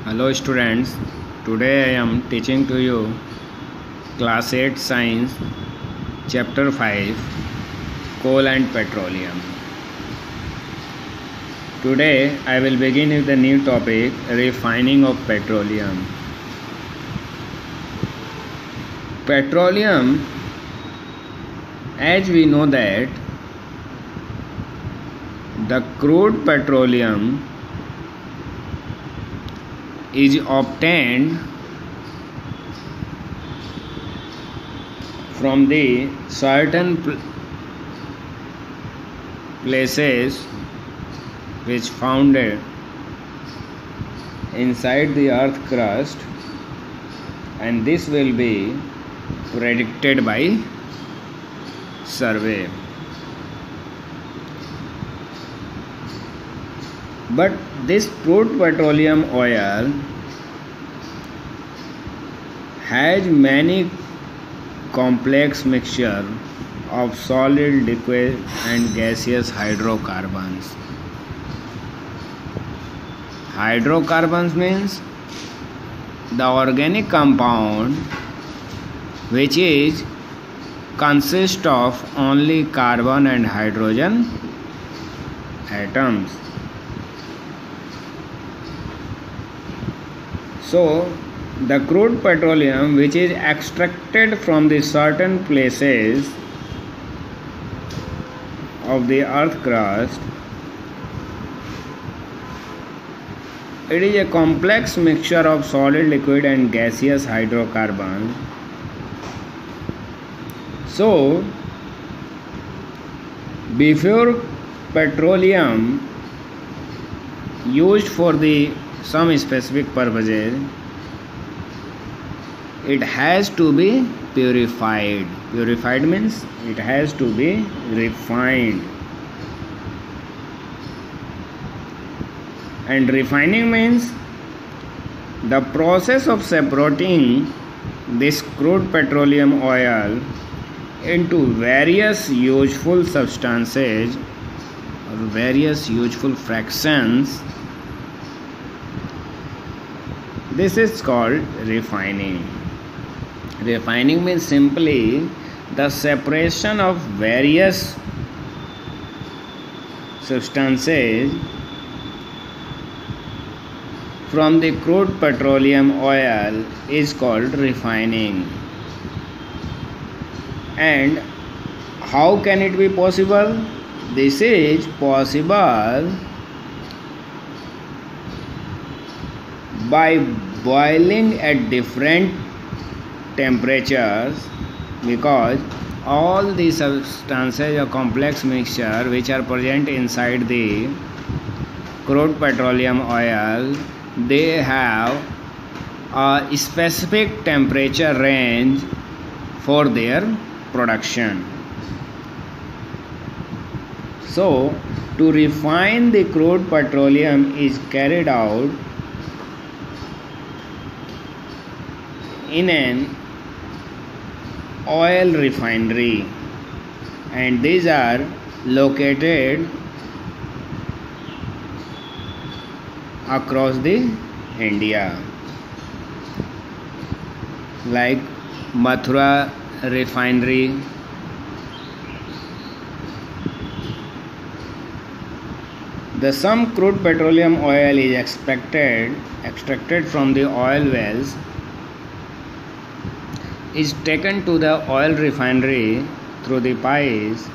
Hello students, today I am teaching to you class 8 science chapter 5 coal and petroleum. Today I will begin with the new topic refining of petroleum. Petroleum, as we know that the crude petroleum is obtained from the certain places which found inside the earth crust, and this will be predicted by survey. But this crude petroleum oil has many complex mixture of solid, liquid and gaseous hydrocarbons. Hydrocarbons means the organic compound which is consist of only carbon and hydrogen atoms. So, the crude petroleum which is extracted from the certain places of the earth crust, it is a complex mixture of solid, liquid and gaseous hydrocarbons. So, before petroleum used for some specific purposes, it has to be purified. Purified means it has to be refined. And refining means the process of separating this crude petroleum oil into various useful substances or various useful fractions. This is called refining. Refining means simply the separation of various substances from the crude petroleum oil is called refining. And how can it be possible? This is possible by boiling at different temperatures, because all the substances or complex mixture which are present inside the crude petroleum oil, they have a specific temperature range for their production. So, to refine the crude petroleum is carried out in an oil refinery, and these are located across the India, like Mathura refinery, some crude petroleum oil is extracted from the oil wells, is taken to the oil refinery through the pipes,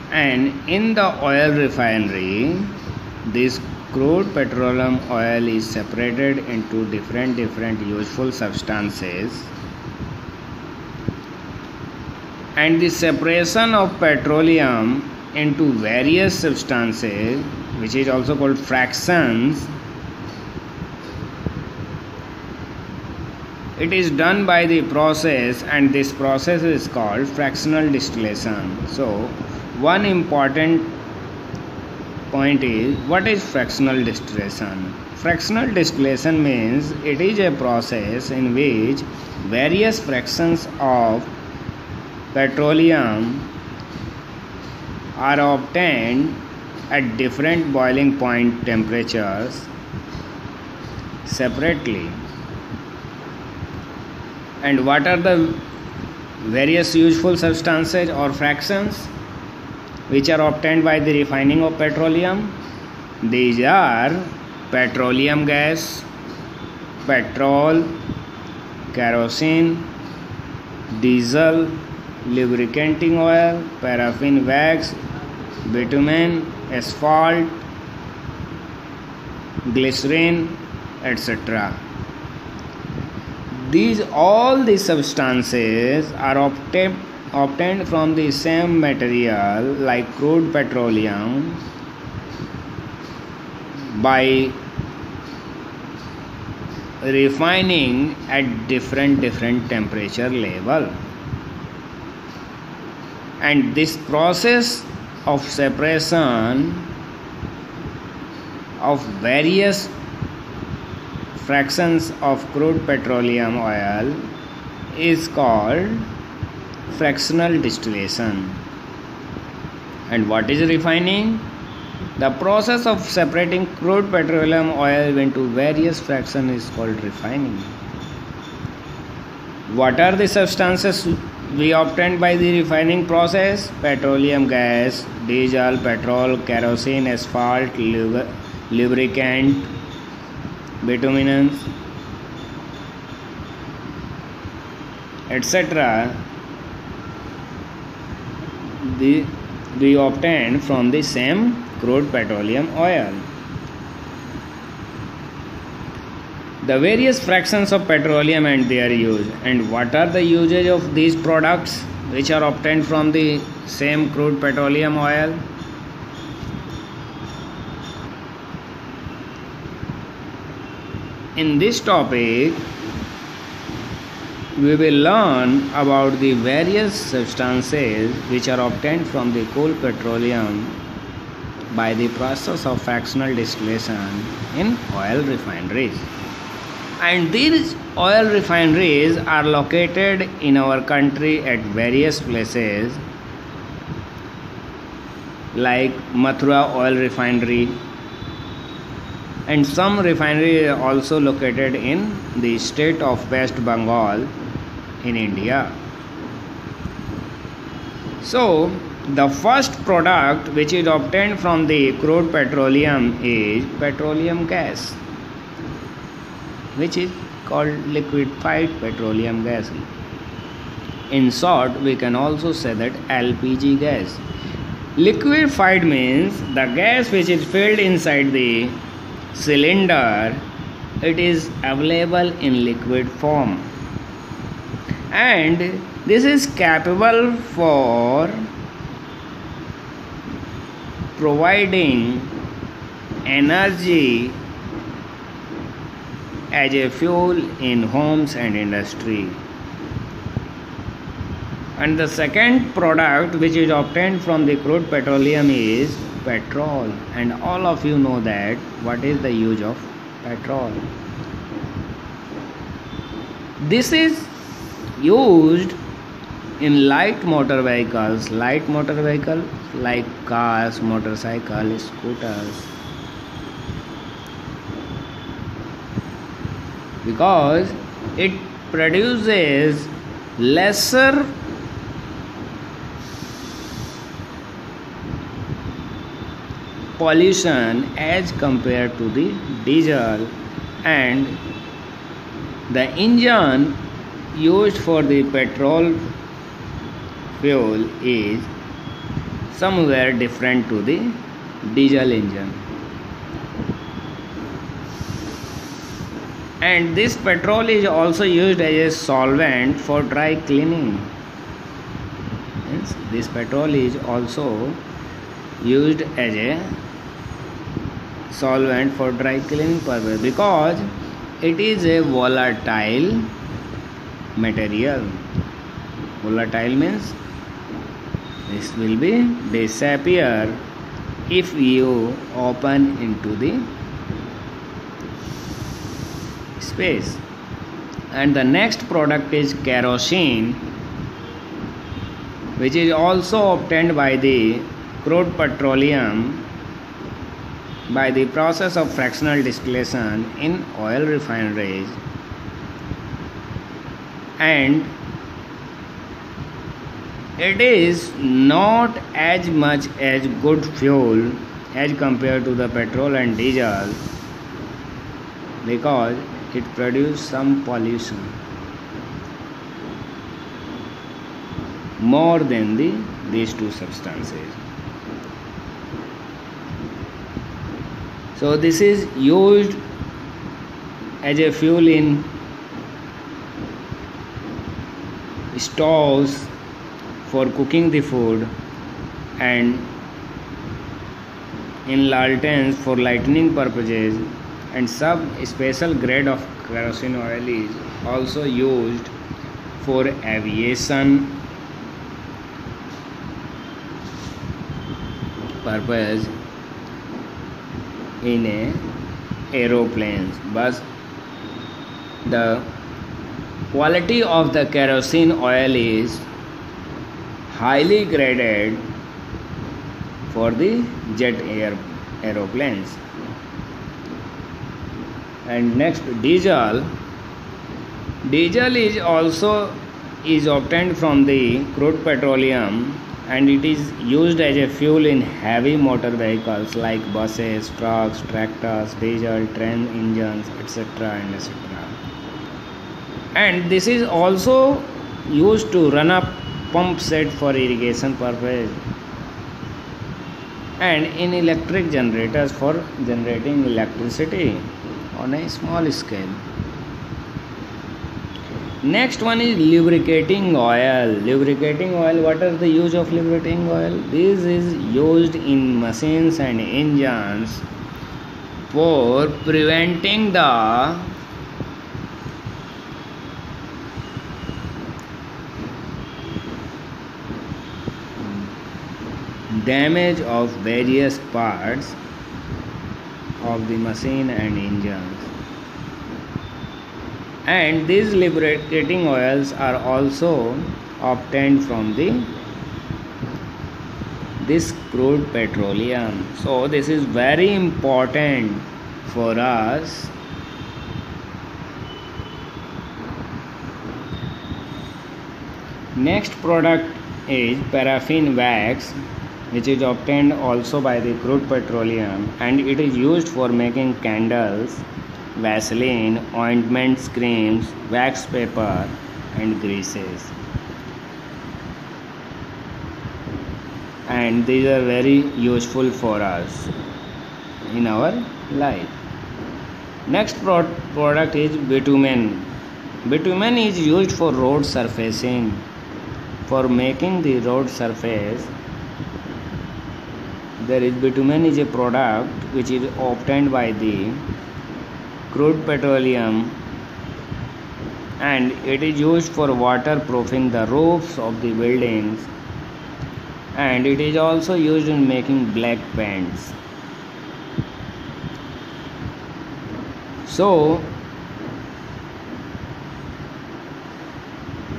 and in the oil refinery this crude petroleum oil is separated into different useful substances, and the separation of petroleum into various substances, which is also called fractions, it is done by the process, and this process is called fractional distillation. So, one important point is, what is fractional distillation? Fractional distillation means it is a process in which various fractions of petroleum are obtained at different boiling point temperatures separately. And what are the various useful substances or fractions which are obtained by the refining of petroleum? These are petroleum gas, petrol, kerosene, diesel, lubricating oil, paraffin wax, bitumen, asphalt, glycerin, etc. All these substances are obtained from the same material like crude petroleum by refining at different temperature level. And this process of separation of various fractions of crude petroleum oil is called fractional distillation. And what is refining? The process of separating crude petroleum oil into various fractions is called refining. What are the substances we obtained by the refining process? Petroleum gas, diesel, petrol, kerosene, asphalt, lubricant, bitumen, etc. We obtained from the same crude petroleum oil. The various fractions of petroleum and their use. And what are the usage of these products which are obtained from the same crude petroleum oil? In this topic, we will learn about the various substances which are obtained from the coal petroleum by the process of fractional distillation in oil refineries. And these oil refineries are located in our country at various places like Mathura Oil Refinery, and some refinery are also located in the state of West Bengal in India. So the first product which is obtained from the crude petroleum is petroleum gas, which is called liquefied petroleum gas. In short, we can also say that LPG gas. Liquefied means the gas which is filled inside the cylinder, it is available in liquid form, and this is capable for providing energy as a fuel in homes and industry. And the second product which is obtained from the crude petroleum is petrol. And all of you know that what is the use of petrol. This is used in light motor vehicles like cars, motorcycles, scooters, because it produces lesser pollution as compared to the diesel, and the engine used for the petrol fuel is somewhere different to the diesel engine. And this petrol is also used as a solvent for dry cleaning. Yes, this petrol is also used as a solvent for dry cleaning purpose because it is a volatile material. Volatile means this will be disappear if you open into the space. And the next product is kerosene, which is also obtained by the crude petroleum by the process of fractional distillation in oil refineries, and it is not as much as good fuel as compared to the petrol and diesel because it produces some pollution more than these two substances. So this is used as a fuel in stoves for cooking the food, and in lanterns for lighting purposes, and some special grade of kerosene oil is also used for aviation purpose in aeroplanes. But the quality of the kerosene oil is highly graded for the jet aeroplanes. And next, diesel is also obtained from the crude petroleum, and it is used as a fuel in heavy motor vehicles like buses, trucks, tractors, diesel train engines, etc. and etc. And this is also used to run a pump set for irrigation purpose, and in electric generators for generating electricity on a small scale. Next one is lubricating oil. Lubricating oil, what is the use of lubricating oil? This is used in machines and engines for preventing the damage of various parts of the machine and engines. And these lubricating oils are also obtained from this crude petroleum. So this is very important for us. Next product is paraffin wax, which is obtained also by the crude petroleum, and it is used for making candles, Vaseline, ointments, creams, wax paper, and greases. And these are very useful for us in our life. Next product is bitumen. Bitumen is used for road surfacing. For making the road surface, there is bitumen is a product which is obtained by the crude petroleum, and it is used for waterproofing the roofs of the buildings, and it is also used in making black paints. So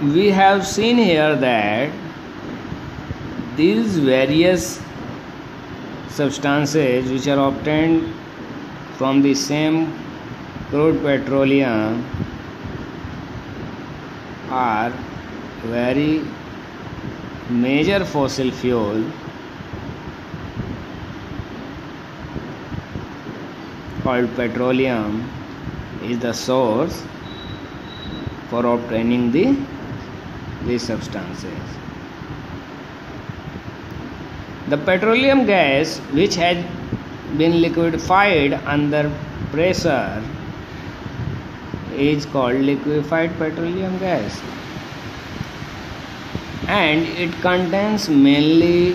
we have seen here that these various substances which are obtained from the same crude petroleum are very major fossil fuel called petroleum is the source for obtaining these substances. The petroleum gas which has been liquefied under pressure is called liquefied petroleum gas, and it contains mainly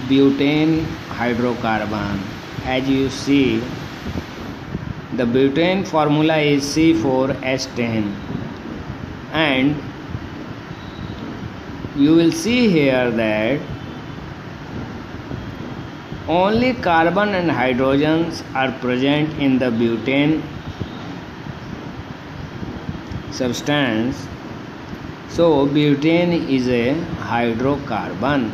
butane hydrocarbon. As you see, the butane formula is C4H10, and you will see here that only carbon and hydrogens are present in the butane substance. So butane is a hydrocarbon,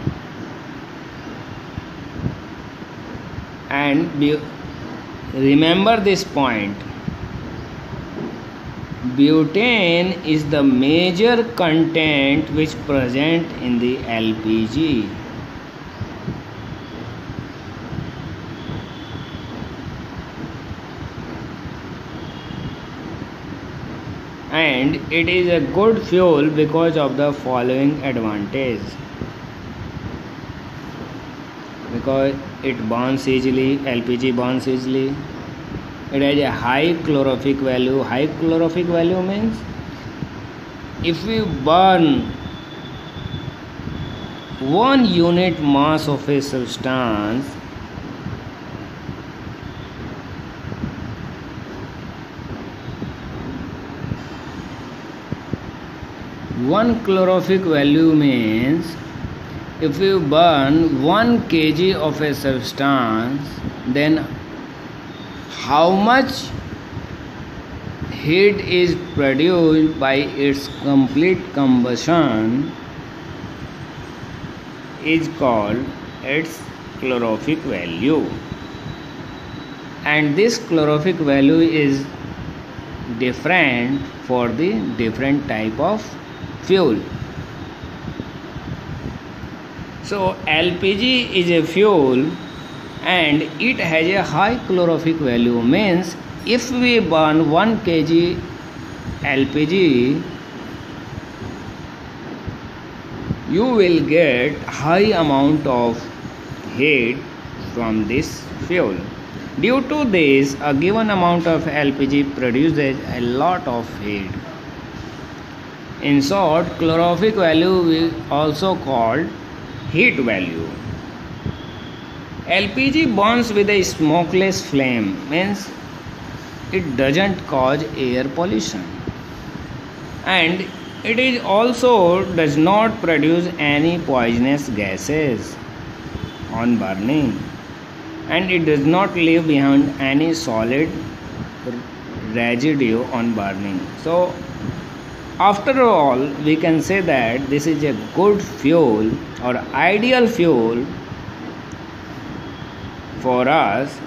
and Remember this point. Butane is the major content which present in the LPG. And it is a good fuel because of the following advantage. Because it burns easily, LPG burns easily. It has a high calorific value. High calorific value means if we burn 1 unit mass of a substance, one calorific value means if you burn 1 kg of a substance, then how much heat is produced by its complete combustion is called its calorific value. And this calorific value is different for the different type of fuel. So LPG is a fuel and it has a high calorific value, means if we burn 1 kg LPG, you will get high amount of heat from this fuel. Due to this, a given amount of LPG produces a lot of heat. In short, calorific value is also called heat value. LPG burns with a smokeless flame, means it doesn't cause air pollution, and it is also does not produce any poisonous gases on burning, and it does not leave behind any solid residue on burning. So after all, we can say that this is a good fuel or ideal fuel for us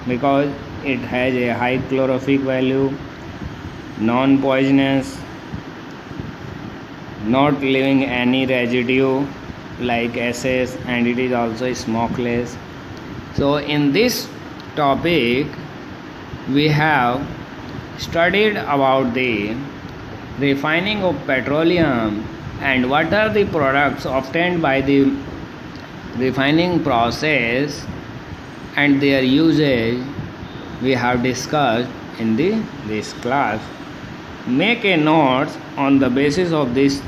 because it has a high calorific value, non-poisonous, not leaving any residue like SS, and it is also smokeless. So in this topic we have studied about the refining of petroleum and what are the products obtained by the refining process and their usage we have discussed in this class. Make a note on the basis of this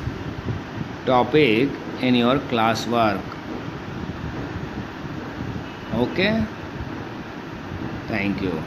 topic in your classwork. Okay, thank you.